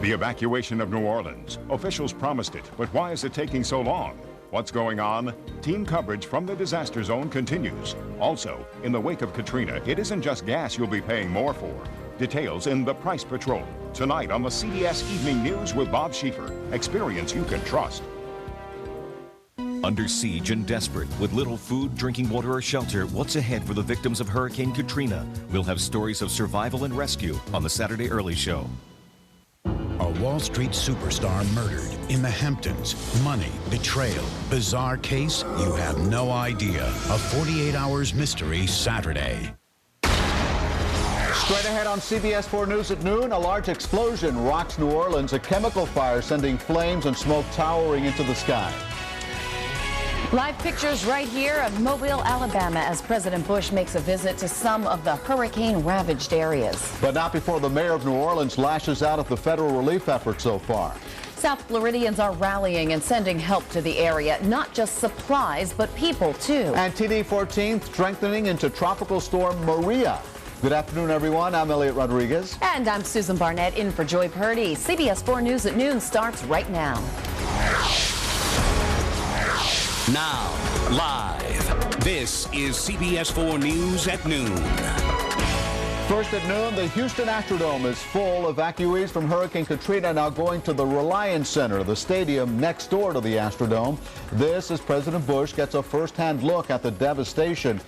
The evacuation of New Orleans. Officials promised it, but why is it taking so long? What's going on? Team coverage from the disaster zone continues. Also, in the wake of Katrina, it isn't just gas you'll be paying more for. Details in The Price Patrol. Tonight on the CBS Evening News with Bob Schieffer. Experience you can trust. Under siege and desperate, with little food, drinking water, or shelter, what's ahead for the victims of Hurricane Katrina? We'll have stories of survival and rescue on the Saturday Early Show. A Wall Street superstar murdered in the Hamptons. Money, betrayal, bizarre case you have no idea. A 48 Hours mystery Saturday. Straight ahead on CBS 4 News at noon, a large explosion rocks New Orleans, a chemical fire sending flames and smoke towering into the sky. Live pictures right here of Mobile, Alabama, as President Bush makes a visit to some of the hurricane-ravaged areas. But not before the mayor of New Orleans lashes out at the federal relief effort so far. South Floridians are rallying and sending help to the area, not just supplies, but people, too. And TD 14th strengthening into Tropical Storm Maria. Good afternoon, everyone. I'm Elliot Rodriguez. And I'm Susan Barnett, in for Joy Purdy. CBS 4 News at noon starts right now. Now, live, this is CBS 4 News at noon. First at noon, the Houston Astrodome is full. Evacuees from Hurricane Katrina now going to the Reliance Center, the stadium next door to the Astrodome. This as President Bush gets a first-hand look at the devastation.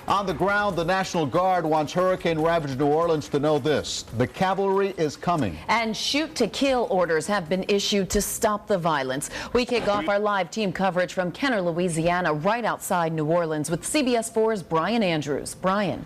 On the ground, the National Guard wants hurricane-ravaged New Orleans to know this: the cavalry is coming. And shoot-to-kill orders have been issued to stop the violence. We kick off our live team coverage from Kenner, Louisiana, right outside New Orleans, with CBS 4's Brian Andrews. Brian.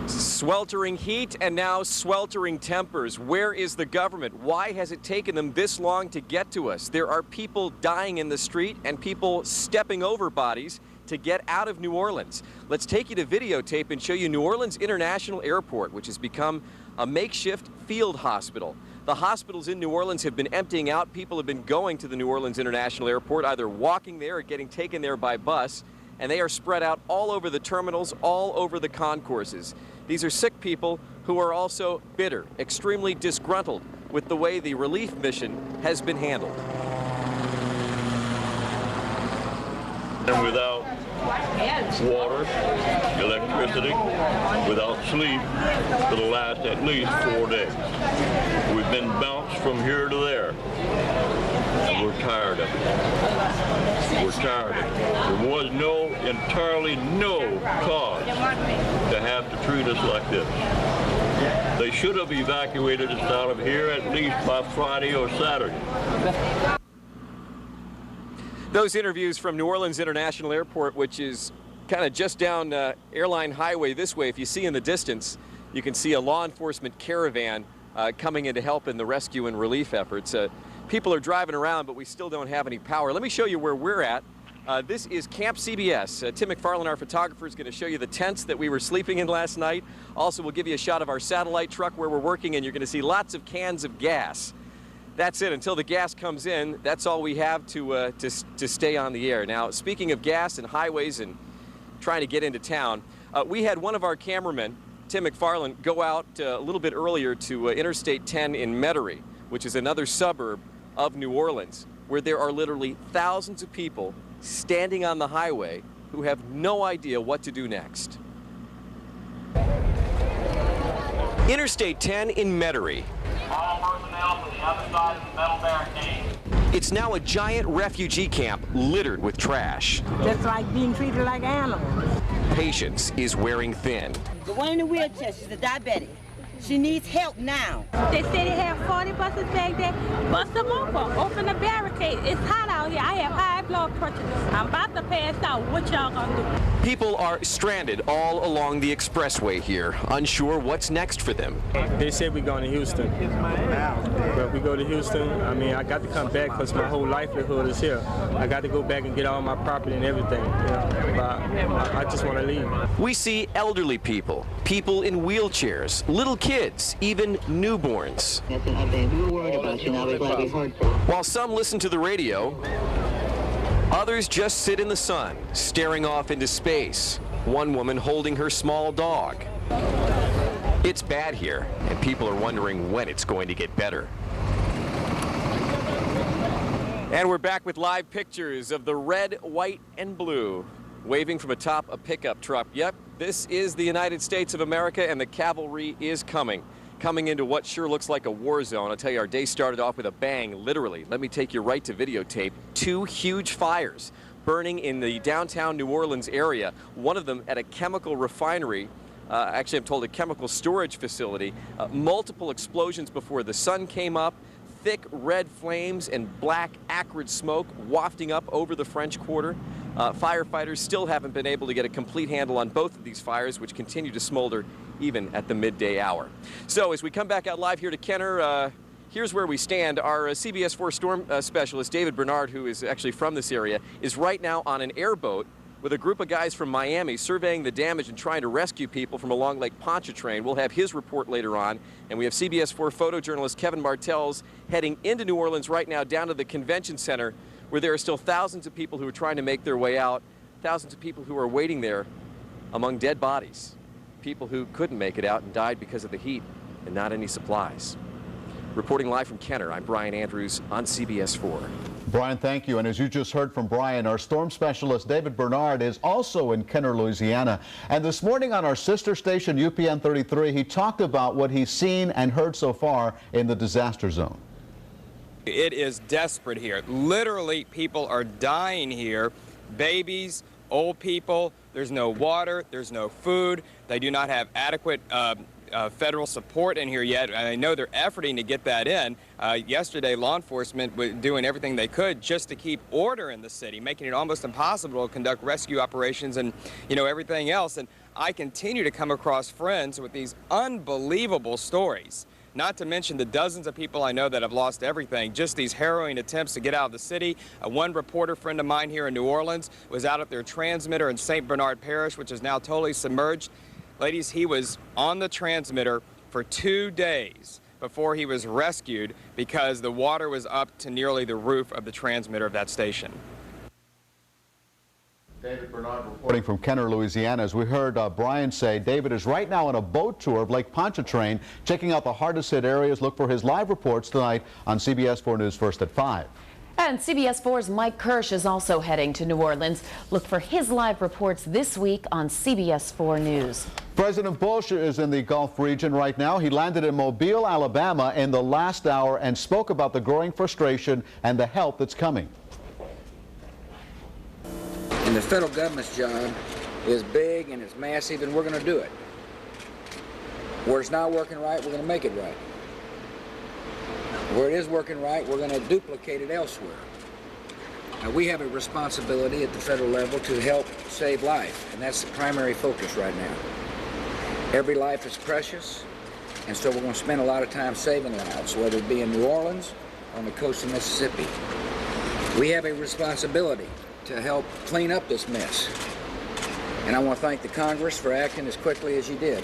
Sweltering heat and now sweltering tempers. Where is the government? Why has it taken them this long to get to us? There are people dying in the street and people stepping over bodies to get out of New Orleans. Let's take you to videotape and show you New Orleans International Airport, which has become a makeshift field hospital. The hospitals in New Orleans have been emptying out. People have been going to the New Orleans International Airport, either walking there or getting taken there by bus, and they are spread out all over the terminals, all over the concourses. These are sick people who are also bitter, extremely disgruntled with the way the relief mission has been handled. And without water, electricity, without sleep for the last at least 4 days. We've been bounced from here to there, and we're tired of it. We're tired of it. There was entirely no cause to have to treat us like this. They should have evacuated us out of here at least by Friday or Saturday. Those interviews from New Orleans International Airport, which is kind of just down Airline Highway this way. If you see in the distance, you can see a law enforcement caravan coming in to help in the rescue and relief efforts. People are driving around, but we still don't have any power. Let me show you where we're at. This is Camp CBS. Tim McFarland, our photographer, is going to show you the tents that we were sleeping in last night. Also, we'll give you a shot of our satellite truck where we're working, and you're going to see lots of cans of gas. That's it. Until the gas comes in, that's all we have to stay on the air. Now, speaking of gas and highways and trying to get into town, we had one of our cameramen, Tim McFarland, go out a little bit earlier to Interstate 10 in Metairie, which is another suburb of New Orleans, where there are literally thousands of people standing on the highway who have no idea what to do next. Interstate 10 in Metairie. All personnel to the other side of the metal barricade. It's now a giant refugee camp littered with trash. Just like being treated like animals. Patience is wearing thin. The one in the wheelchair, she's a diabetic. She needs help now. They say they have 40 buses back there. Bust them open. Open the barricade. It's hot out here. I have high blood pressure. I'm about to pass out. What y'all gonna do? People are stranded all along the expressway here, unsure what's next for them. They said we're going to Houston. But we go to Houston, I mean, I got to come back because my whole livelihood is here. I got to go back and get all my property and everything. But I just want to leave. We see elderly people, people in wheelchairs, little kids, even newborns. While some listen to the radio, others just sit in the sun, staring off into space. One woman holding her small dog. It's bad here, and people are wondering when it's going to get better. And we're back with live pictures of the red, white, and blue waving from atop a pickup truck. Yep, this is the United States of America, and the cavalry is coming into what sure looks like a war zone. I'll tell you, our day started off with a bang, literally. Let me take you right to videotape. 2 huge fires burning in the downtown New Orleans area, one of them at a chemical refinery. Actually, I'm told a chemical storage facility. Multiple explosions before the sun came up. Thick red flames and black acrid smoke wafting up over the French Quarter. Firefighters still haven't been able to get a complete handle on both of these fires, which continue to smolder even at the midday hour. So as we come back out live here to Kenner, here's where we stand. Our CBS 4 storm specialist, David Bernard, who is actually from this area, is right now on an airboat with a group of guys from Miami surveying the damage and trying to rescue people from along Lake Pontchartrain. We'll have his report later on. And we have CBS 4 photojournalist Kevin Martels heading into New Orleans right now down to the convention center, where there are still thousands of people who are trying to make their way out, thousands of people who are waiting there among dead bodies, people who couldn't make it out and died because of the heat and not any supplies. Reporting live from Kenner, I'm Brian Andrews on CBS 4. Brian, thank you. And as you just heard from Brian, our storm specialist David Bernard is also in Kenner, Louisiana. And this morning on our sister station, UPN 33, he talked about what he's seen and heard so far in the disaster zone. It is desperate here. Literally, people are dying here. Babies, old people. There's no water. There's no food. They do not have adequate federal support in here yet. I know they're efforting to get that in. Yesterday, law enforcement was doing everything they could just to keep order in the city, making it almost impossible to conduct rescue operations and, everything else. And I continue to come across friends with these unbelievable stories. Not to mention the dozens of people I know that have lost everything, just these harrowing attempts to get out of the city. One reporter friend of mine here in New Orleans was out at their transmitter in St. Bernard Parish, which is now totally submerged. Ladies, he was on the transmitter for 2 days before he was rescued because the water was up to nearly the roof of the transmitter of that station. David Bernard reporting from Kenner, Louisiana. As we heard Brian say, David is right now on a boat tour of Lake Pontchartrain, checking out the hardest hit areas. Look for his live reports tonight on CBS 4 News First at 5. And CBS 4's Mike Kirsch is also heading to New Orleans. Look for his live reports this week on CBS 4 News. President Bush is in the Gulf region right now. He landed in Mobile, Alabama in the last hour and spoke about the growing frustration and the help that's coming. And the federal government's job is big and it's massive, and we're going to do it. Where it's not working right, we're going to make it right. Where it is working right, we're going to duplicate it elsewhere. Now, we have a responsibility at the federal level to help save life, and that's the primary focus right now. Every life is precious, and so we're going to spend a lot of time saving lives, whether it be in New Orleans or on the coast of Mississippi. We have a responsibility to help clean up this mess, and I want to thank the Congress for acting as quickly as you did.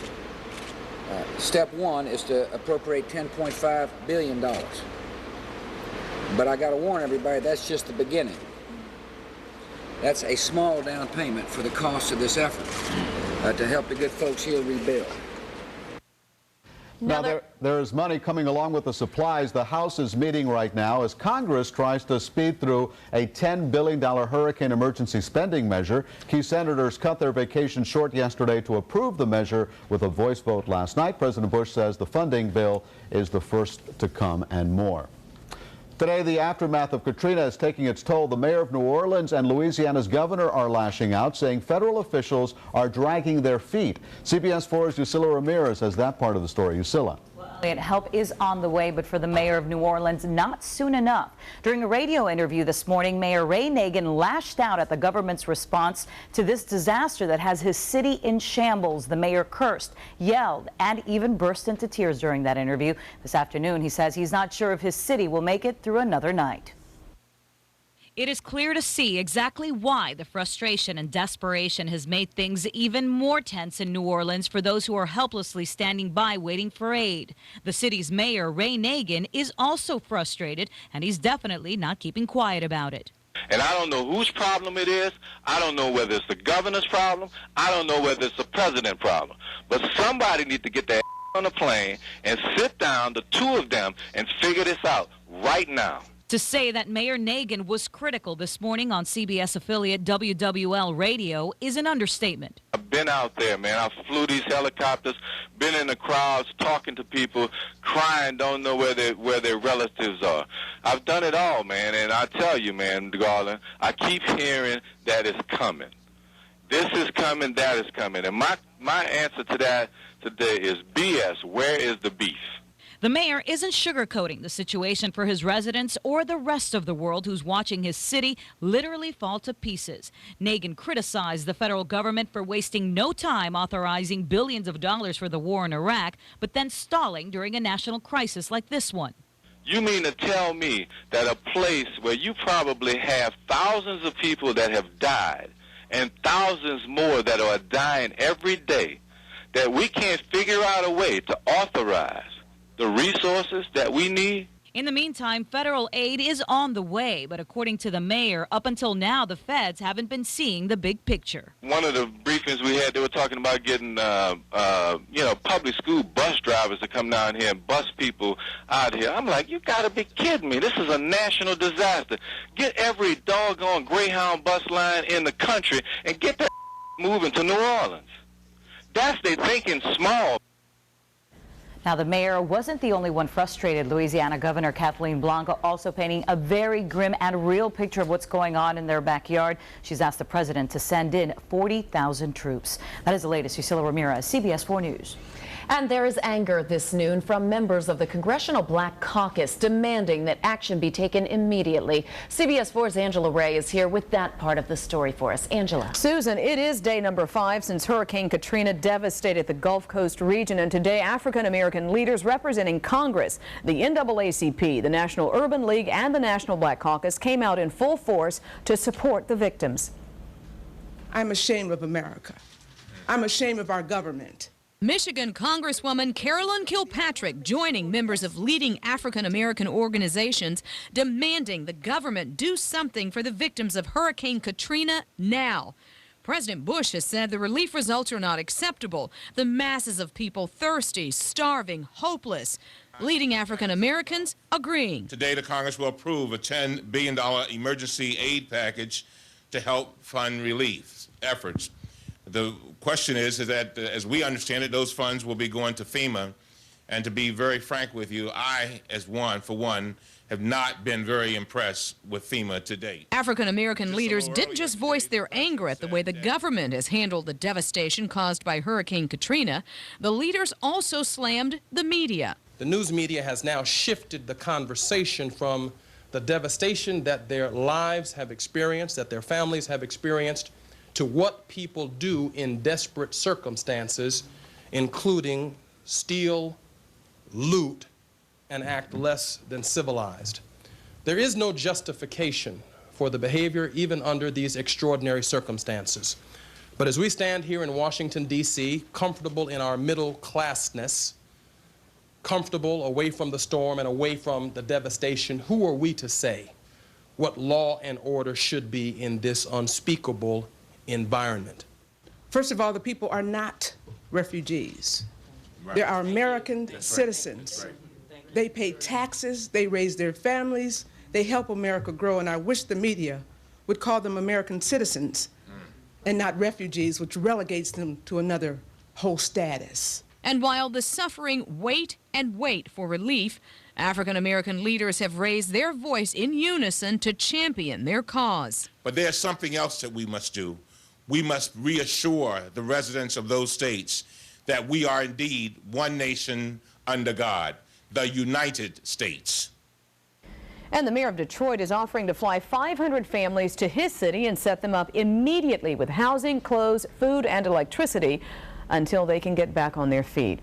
Step one is to appropriate $10.5 billion. But I got to warn everybody, that's just the beginning. That's a small down payment for the cost of this effort to help the good folks here rebuild. Now, there is money coming along with the supplies. The House is meeting right now as Congress tries to speed through a $10 billion hurricane emergency spending measure. Key senators cut their vacation short yesterday to approve the measure with a voice vote last night. President Bush says the funding bill is the first to come and more. Today, the aftermath of Katrina is taking its toll. The mayor of New Orleans and Louisiana's governor are lashing out, saying federal officials are dragging their feet. CBS 4's Yusila Ramirez has that part of the story. Yusila. Help is on the way, but for the mayor of New Orleans, not soon enough. During a radio interview this morning, Mayor Ray Nagin lashed out at the government's response to this disaster that has his city in shambles. The mayor cursed, yelled, and even burst into tears during that interview. This afternoon, he says he's not sure if his city will make it through another night. It is clear to see exactly why the frustration and desperation has made things even more tense in New Orleans for those who are helplessly standing by waiting for aid. The city's mayor, Ray Nagin, is also frustrated, and he's definitely not keeping quiet about it. And I don't know whose problem it is. I don't know whether it's the governor's problem. I don't know whether it's the president's problem. But somebody needs to get their on a plane and sit down, the two of them, and figure this out right now. To say that Mayor Nagin was critical this morning on CBS affiliate WWL Radio is an understatement. I've been out there, man. I flew these helicopters, been in the crowds, talking to people, crying, don't know where their relatives are. I've done it all, man, and I tell you, man, Garland, I keep hearing that it's coming. This is coming, that is coming. And my answer to that today is BS. Where is the beef? The mayor isn't sugarcoating the situation for his residents or the rest of the world who's watching his city literally fall to pieces. Nagin criticized the federal government for wasting no time authorizing billions of dollars for the war in Iraq, but then stalling during a national crisis like this one. You mean to tell me that a place where you probably have thousands of people that have died and thousands more that are dying every day, that we can't figure out a way to authorize the resources that we need? In the meantime, federal aid is on the way, but according to the mayor, up until now, the feds haven't been seeing the big picture. One of the briefings we had, they were talking about getting, public school bus drivers to come down here and bus people out here. I'm like, you gotta be kidding me. This is a national disaster. Get every doggone Greyhound bus line in the country and get that moving to New Orleans. That's they thinking small. Now, the mayor wasn't the only one frustrated. Louisiana Governor Kathleen Blanca also painting a very grim and real picture of what's going on in their backyard. She's asked the president to send in 40,000 troops. That is the latest. Lucila Ramirez, CBS 4 News. And there is anger this noon from members of the Congressional Black Caucus demanding that action be taken immediately. CBS 4's Angela Ray is here with that part of the story for us. Angela. Susan, it is day number 5 since Hurricane Katrina devastated the Gulf Coast region, and today African-American leaders representing Congress, the NAACP, the National Urban League, and the National Black Caucus came out in full force to support the victims. I'm ashamed of America. I'm ashamed of our government. Michigan Congresswoman Carolyn Kilpatrick joining members of leading African-American organizations demanding the government do something for the victims of Hurricane Katrina now. President Bush has said the relief results are not acceptable. The masses of people thirsty, starving, hopeless. Leading African Americans agreeing. Today, the Congress will approve a $10 billion emergency aid package to help fund relief efforts. The question is that, as we understand it, those funds will be going to FEMA. And to be very frank with you, I, for one, have not been very impressed with FEMA to date. African-American leaders didn't just voice their anger at the way the government has handled the devastation caused by Hurricane Katrina. The leaders also slammed the media. The news media has now shifted the conversation from the devastation that their lives have experienced, that their families have experienced, to what people do in desperate circumstances, including steal, loot, and act less than civilized. There is no justification for the behavior even under these extraordinary circumstances. But as we stand here in Washington, D.C., comfortable in our middle classness, comfortable away from the storm and away from the devastation, who are we to say what law and order should be in this unspeakable environment? First of all, the people are not refugees. They are American citizens. They pay taxes, they raise their families, they help America grow, and I wish the media would call them American citizens and not refugees, which relegates them to another whole status. And while the suffering wait and wait for relief, African-American leaders have raised their voice in unison to champion their cause. But there's something else that we must do. We must reassure the residents of those states that we are indeed one nation under God, the United States. And the mayor of Detroit is offering to fly 500 families to his city and set them up immediately with housing, clothes, food, and electricity until they can get back on their feet.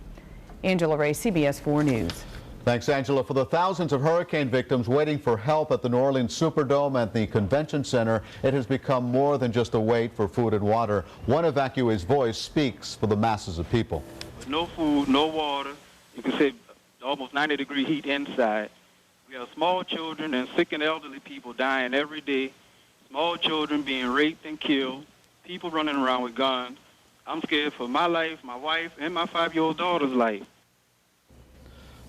Angela Ray, CBS 4 News. Thanks, Angela. For the thousands of hurricane victims waiting for help at the New Orleans Superdome and the Convention Center, it has become more than just a wait for food and water. One evacuee's voice speaks for the masses of people. No food, no water. You can say almost 90-degree heat inside. We have small children and sick and elderly people dying every day. Small children being raped and killed. People running around with guns. I'm scared for my life, my wife, and my 5-year-old daughter's life.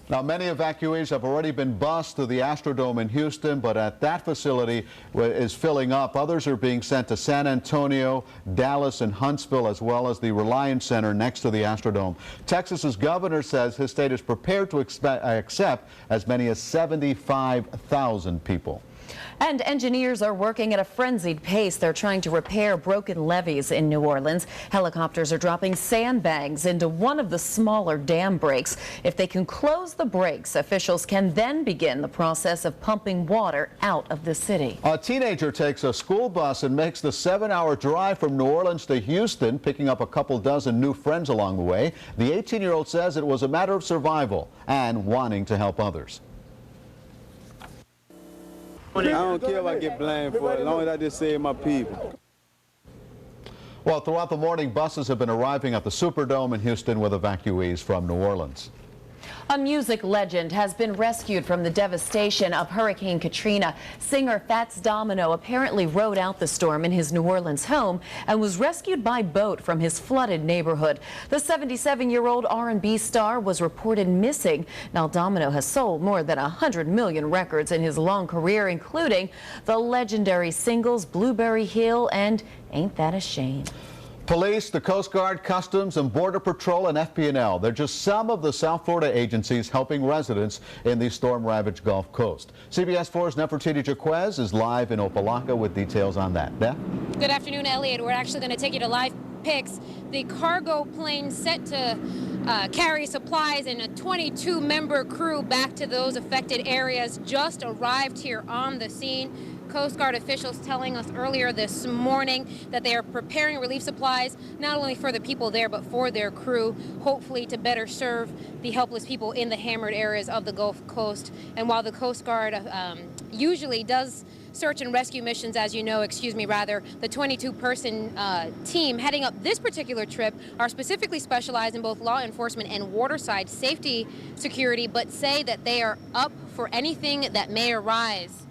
Now, many evacuees have already been bused to the Astrodome in Houston, but at that facility is filling up. Others are being sent to San Antonio, Dallas, and Huntsville, as well as the Reliance Center next to the Astrodome. Texas's governor says his state is prepared to accept as many as 75,000 people. And engineers are working at a frenzied pace. They're trying to repair broken levees in New Orleans. Helicopters are dropping sandbags into one of the smaller dam breaks. If they can close the breaks, officials can then begin the process of pumping water out of the city. A teenager takes a school bus and makes the 7-hour drive from New Orleans to Houston, picking up a couple dozen new friends along the way. The 18-year-old says it was a matter of survival and wanting to help others. I don't care if I get blamed for it, as long as I just save my people. Well, throughout the morning, buses have been arriving at the Superdome in Houston with evacuees from New Orleans. A music legend has been rescued from the devastation of Hurricane Katrina. Singer Fats Domino apparently rode out the storm in his New Orleans home and was rescued by boat from his flooded neighborhood. The 77-year-old R&B star was reported missing. Now, Domino has sold more than 100 million records in his long career, including the legendary singles Blueberry Hill and Ain't That a Shame. Police, the Coast Guard, Customs, and Border Patrol, and FP&L. They're just some of the South Florida agencies helping residents in the storm-ravaged Gulf Coast. CBS 4's Nefertiti Jaquez is live in Opa-locka with details on that. Beth? Good afternoon, Elliot. We're actually going to take you to live pics. The cargo plane set to carry supplies and a 22-member crew back to those affected areas just arrived here on the scene. Coast Guard officials telling us earlier this morning that they are preparing relief supplies not only for the people there but for their crew, hopefully to better serve the helpless people in the hammered areas of the Gulf Coast. And while the Coast Guard usually does search and rescue missions, as you know, the 22-person team heading up this particular trip are specifically specialized in both law enforcement and waterside safety security, but say that they are up for anything that may arise.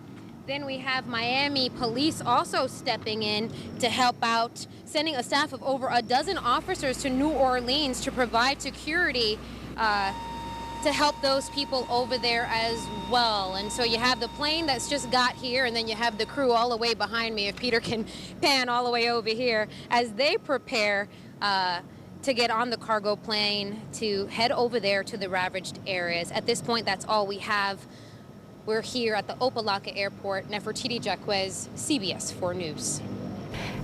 Then we have Miami police also stepping in to help out, sending a staff of over a dozen officers to New Orleans to provide security to help those people over there as well. And so you have the plane that's just got here, and then you have the crew all the way behind me, if Peter can pan all the way over here, as they prepare to get on the cargo plane to head over there to the ravaged areas. At this point, that's all we have. We're here at the Opa-locka Airport. Nefertiti Jaquez, CBS 4 News.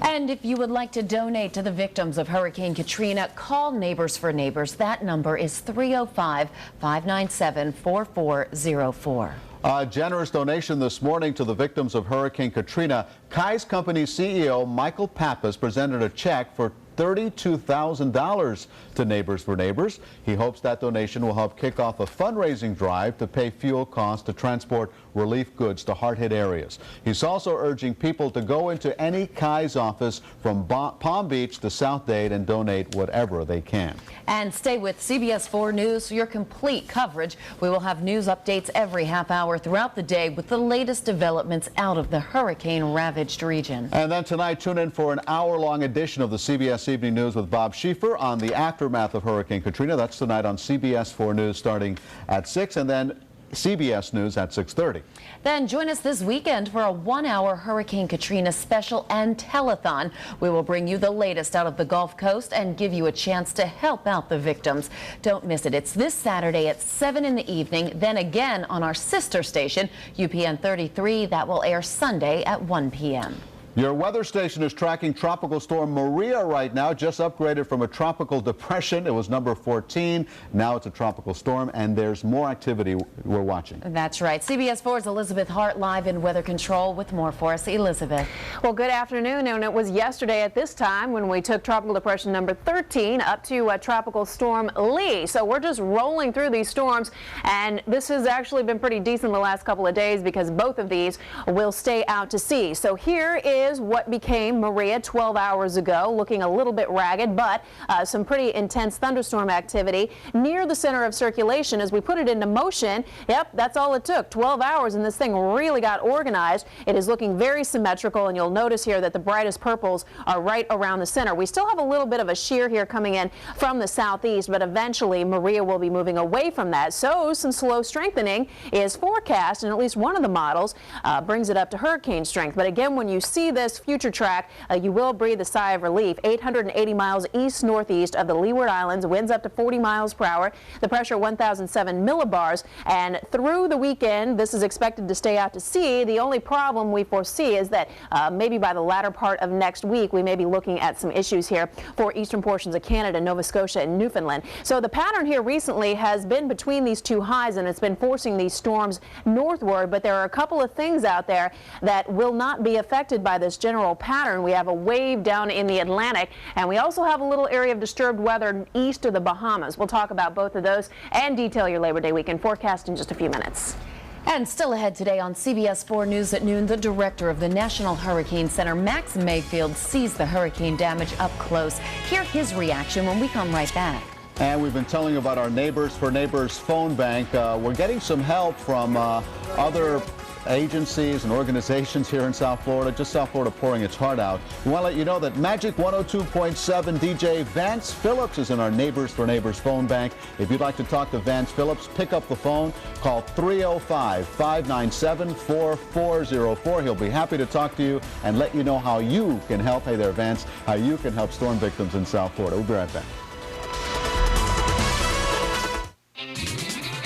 And if you would like to donate to the victims of Hurricane Katrina, call Neighbors for Neighbors. That number is 305-597-4404. A generous donation this morning to the victims of Hurricane Katrina. Kai's Company CEO Michael Pappas presented a check for $32,000 to Neighbors for Neighbors. He hopes that donation will help kick off a fundraising drive to pay fuel costs to transport relief goods to hard-hit areas. He's also urging people to go into any Kai's office from Palm Beach to South Dade and donate whatever they can. And stay with CBS 4 News for your complete coverage. We will have news updates every half hour throughout the day with the latest developments out of the hurricane-ravaged region. And then tonight, tune in for an hour-long edition of the CBS Evening News with Bob Schieffer on the aftermath of Hurricane Katrina. That's tonight on CBS 4 News starting at 6, and then CBS News at 6:30. Then join us this weekend for a 1-hour Hurricane Katrina special and telethon. We will bring you the latest out of the Gulf Coast and give you a chance to help out the victims. Don't miss it. It's this Saturday at 7 in the evening, then again on our sister station, UPN 33. That will air Sunday at 1 p.m. Your weather station is tracking Tropical Storm Maria right now, just upgraded from a tropical depression. It was number 14. Now it's a tropical storm, and there's more activity we're watching. That's right. CBS 4's Elizabeth Hart live in weather control with more for us. Elizabeth. Well, good afternoon. And it was yesterday at this time when we took tropical depression number 13 up to Tropical Storm Lee. So we're just rolling through these storms, and this has actually been pretty decent the last couple of days because both of these will stay out to sea. So here is is what became Maria 12 hours ago, looking a little bit ragged, but some pretty intense thunderstorm activity near the center of circulation. As we put it into motion, yep, that's all it took, 12 hours, and this thing really got organized. It is looking very symmetrical, and you'll notice here that the brightest purples are right around the center. We still have a little bit of a shear here coming in from the southeast, but eventually Maria will be moving away from that. So some slow strengthening is forecast, and at least one of the models brings it up to hurricane strength. But again, when you see this future track, you will breathe a sigh of relief. 880 miles east-northeast of the Leeward Islands, winds up to 40 miles per hour. The pressure 1,007 millibars, and through the weekend, this is expected to stay out to sea. The only problem we foresee is that maybe by the latter part of next week, we may be looking at some issues here for eastern portions of Canada, Nova Scotia, and Newfoundland. So the pattern here recently has been between these two highs, and it's been forcing these storms northward, but there are a couple of things out there that will not be affected by this general pattern. We have a wave down in the Atlantic, and we also have a little area of disturbed weather east of the Bahamas. We'll talk about both of those and detail your Labor Day weekend forecast in just a few minutes. And still ahead today on CBS 4 News at noon, the director of the National Hurricane Center, Max Mayfield, sees the hurricane damage up close. Hear his reaction when we come right back. And we've been telling you about our Neighbors for Neighbors phone bank. We're getting some help from other agencies and organizations here in South Florida, just South Florida pouring its heart out. We want to let you know that Magic 102.7 DJ Vance Phillips is in our Neighbors for Neighbors phone bank. If you'd like to talk to Vance Phillips, pick up the phone, call 305-597-4404. He'll be happy to talk to you and let you know how you can help. Hey there, Vance, how you can help storm victims in South Florida. We'll be right back.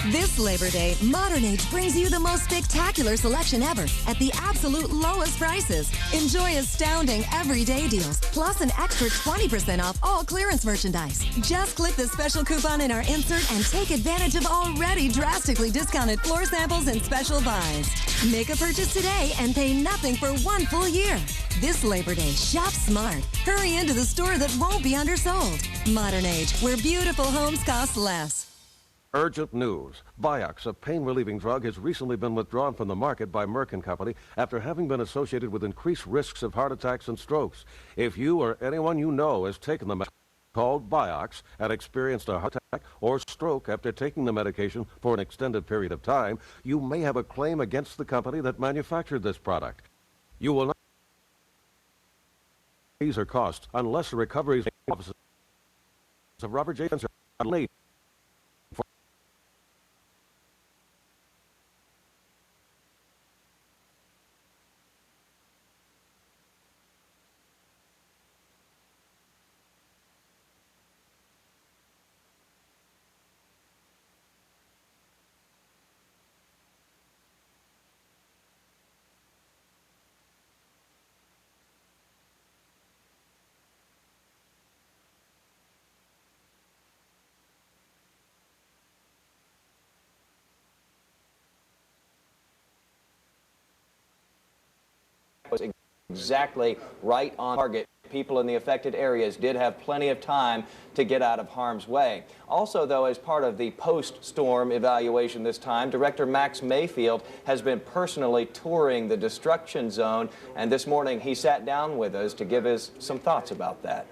This Labor Day, Modern Age brings you the most spectacular selection ever at the absolute lowest prices. Enjoy astounding everyday deals, plus an extra 20% off all clearance merchandise. Just click the special coupon in our insert and take advantage of already drastically discounted floor samples and special buys. Make a purchase today and pay nothing for 1 full year. This Labor Day, shop smart. Hurry into the store that won't be undersold. Modern Age, where beautiful homes cost less. Urgent news. Vioxx, a pain-relieving drug, has recently been withdrawn from the market by Merck & Company after having been associated with increased risks of heart attacks and strokes. If you or anyone you know has taken the medicine called Vioxx and experienced a heart attack or stroke after taking the medication for an extended period of time, you may have a claim against the company that manufactured this product. You will not fees or costs unless the recoveries offices of Robert J. Spencer are late. Was exactly right on target. People in the affected areas did have plenty of time to get out of harm's way. Also, though, as part of the post-storm evaluation this time, Director Max Mayfield has been personally touring the destruction zone, and this morning he sat down with us to give us some thoughts about that.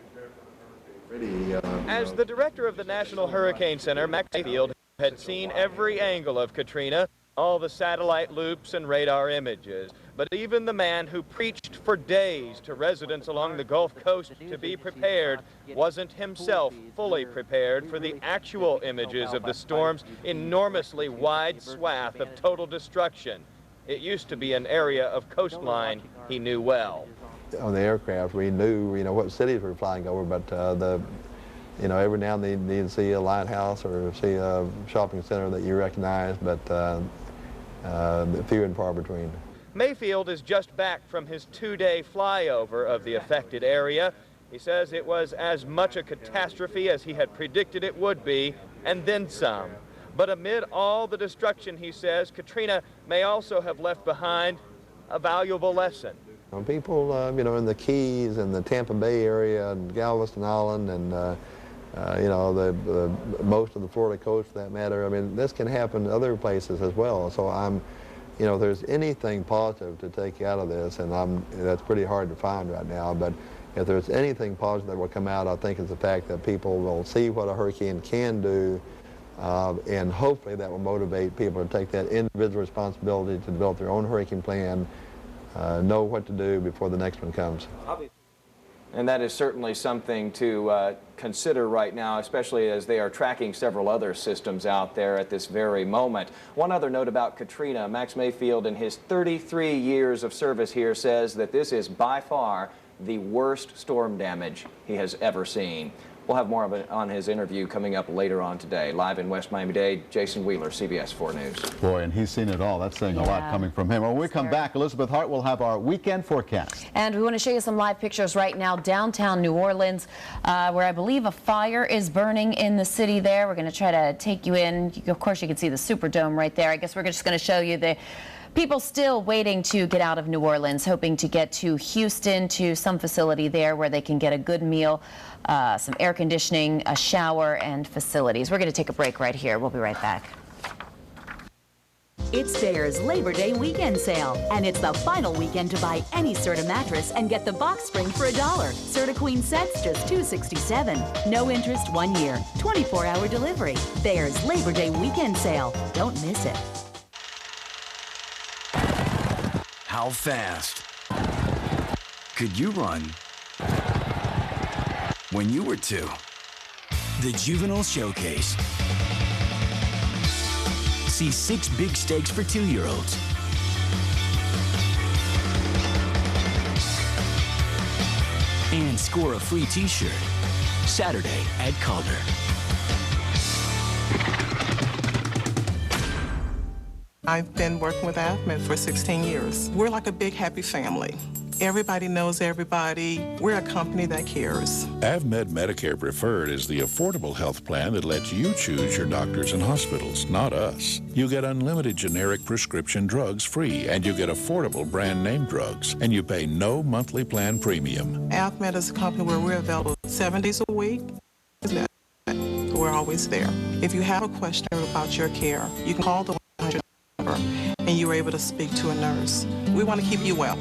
As the director of the National Hurricane Center, Max Mayfield had seen every angle of Katrina, all the satellite loops and radar images. But even the man who preached for days to residents along the Gulf Coast to be prepared wasn't himself fully prepared for the actual images of the storm's enormously wide swath of total destruction. It used to be an area of coastline he knew well. On the aircraft, we knew, what cities we were flying over, but every now and then you see a lighthouse or see a shopping center that you recognize, but few and far between. Mayfield is just back from his 2-day flyover of the affected area. He says it was as much a catastrophe as he had predicted it would be, and then some. But amid all the destruction, he says, Katrina may also have left behind a valuable lesson. People, in the Keys and the Tampa Bay area and Galveston Island and most of the Florida coast for that matter. I mean, this can happen in other places as well. So I'm you know, if there's anything positive to take out of this, and that's pretty hard to find right now, but if there's anything positive that will come out, I think it's the fact that people will see what a hurricane can do, and hopefully that will motivate people to take that individual responsibility to develop their own hurricane plan, know what to do before the next one comes. And that is certainly something to consider right now, especially as they are tracking several other systems out there at this very moment. One other note about Katrina, Max Mayfield, in his 33 years of service here, says that this is by far the worst storm damage he has ever seen. We'll have more of it on his interview coming up later on today. Live in West Miami-Dade, Jason Wheeler, CBS 4 News. Boy, and he's seen it all. That's saying a lot coming from him. When we come back, Elizabeth Hart will have our weekend forecast. And we want to show you some live pictures right now downtown New Orleans, where I believe a fire is burning in the city there. We're going to try to take you in. Of course, you can see the Superdome right there. I guess we're just going to show you the people still waiting to get out of New Orleans, hoping to get to Houston, to some facility there where they can get a good meal, some air conditioning, a shower, and facilities. We're going to take a break right here. We'll be right back. It's Bear's Labor Day weekend sale, and it's the final weekend to buy any Serta mattress and get the box spring for $1. Serta Queen sets just $267. No interest 1 year. 24-hour delivery. Bear's Labor Day weekend sale. Don't miss it. How fast could you run when you were 2? The Juvenile Showcase. See 6 big stakes for 2-year-olds. And score a free t-shirt. Saturday at Calder. I've been working with AFMED for 16 years. We're like a big happy family. Everybody knows everybody. We're a company that cares. AvMed Medicare Preferred is the affordable health plan that lets you choose your doctors and hospitals, not us. You get unlimited generic prescription drugs free, and you get affordable brand name drugs, and you pay no monthly plan premium. AFMED is a company where we're available 7 days a week. We're always there. If you have a question about your care, you can call the 100 number, and you're able to speak to a nurse. We want to keep you well.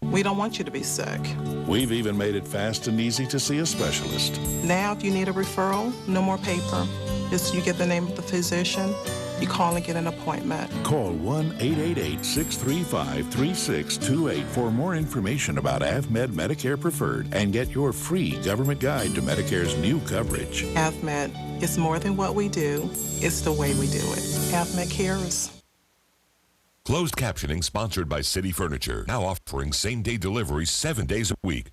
We don't want you to be sick. We've even made it fast and easy to see a specialist. Now, if you need a referral, no more paper. Just you get the name of the physician, you call and get an appointment. Call 1-888-635-3628 for more information about AvMed Medicare Preferred and get your free government guide to Medicare's new coverage. AvMed is more than what we do, it's the way we do it. AvMed cares. Closed captioning sponsored by City Furniture, now offering same-day delivery 7 days a week.